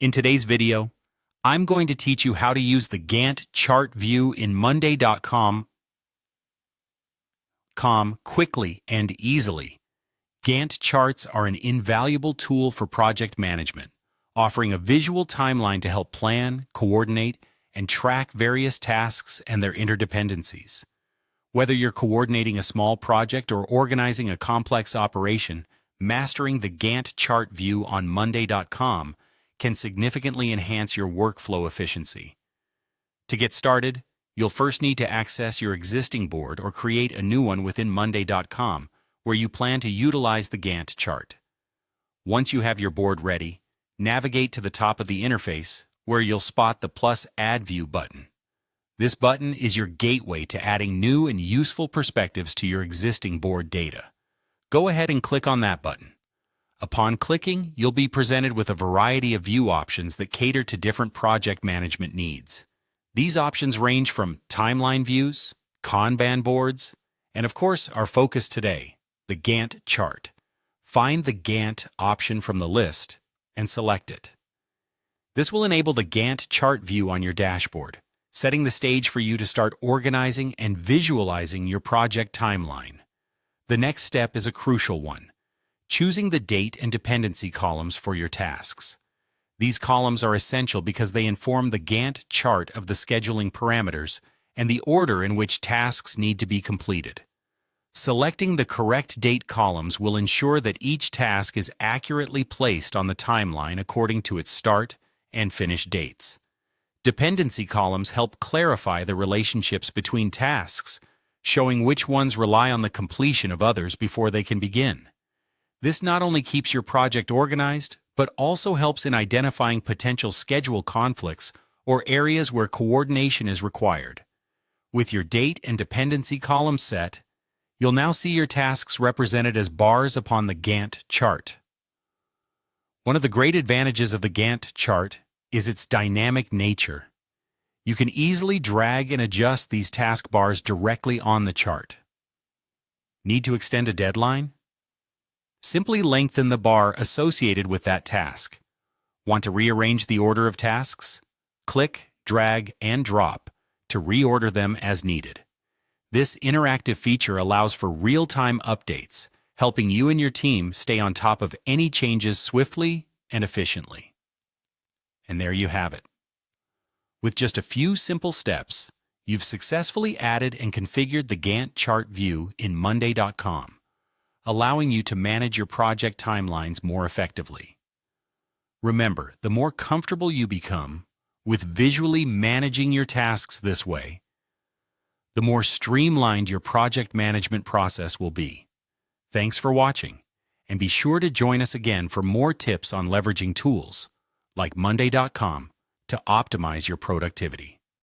In today's video, I'm going to teach you how to use the Gantt Chart View in Monday.com quickly and easily. Gantt charts are an invaluable tool for project management, offering a visual timeline to help plan, coordinate, and track various tasks and their interdependencies. Whether you're coordinating a small project or organizing a complex operation, mastering the Gantt Chart View on Monday.com can significantly enhance your workflow efficiency. To get started, you'll first need to access your existing board or create a new one within Monday.com, where you plan to utilize the Gantt chart. Once you have your board ready, navigate to the top of the interface, where you'll spot the plus Add View button. This button is your gateway to adding new and useful perspectives to your existing board data. Go ahead and click on that button. Upon clicking, you'll be presented with a variety of view options that cater to different project management needs. These options range from timeline views, Kanban boards, and of course our focus today, the Gantt chart. Find the Gantt option from the list and select it. This will enable the Gantt chart view on your dashboard, setting the stage for you to start organizing and visualizing your project timeline. The next step is a crucial one: choosing the date and dependency columns for your tasks. These columns are essential because they inform the Gantt chart of the scheduling parameters and the order in which tasks need to be completed. Selecting the correct date columns will ensure that each task is accurately placed on the timeline according to its start and finish dates. Dependency columns help clarify the relationships between tasks, showing which ones rely on the completion of others before they can begin. This not only keeps your project organized, but also helps in identifying potential schedule conflicts or areas where coordination is required. With your date and dependency columns set, you'll now see your tasks represented as bars upon the Gantt chart. One of the great advantages of the Gantt chart is its dynamic nature. You can easily drag and adjust these task bars directly on the chart. Need to extend a deadline? Simply lengthen the bar associated with that task. Want to rearrange the order of tasks? Click, drag, and drop to reorder them as needed. This interactive feature allows for real-time updates, helping you and your team stay on top of any changes swiftly and efficiently. And there you have it. With just a few simple steps, you've successfully added and configured the Gantt chart view in Monday.com, allowing you to manage your project timelines more effectively. Remember, the more comfortable you become with visually managing your tasks this way, the more streamlined your project management process will be. Thanks for watching, and be sure to join us again for more tips on leveraging tools like Monday.com to optimize your productivity.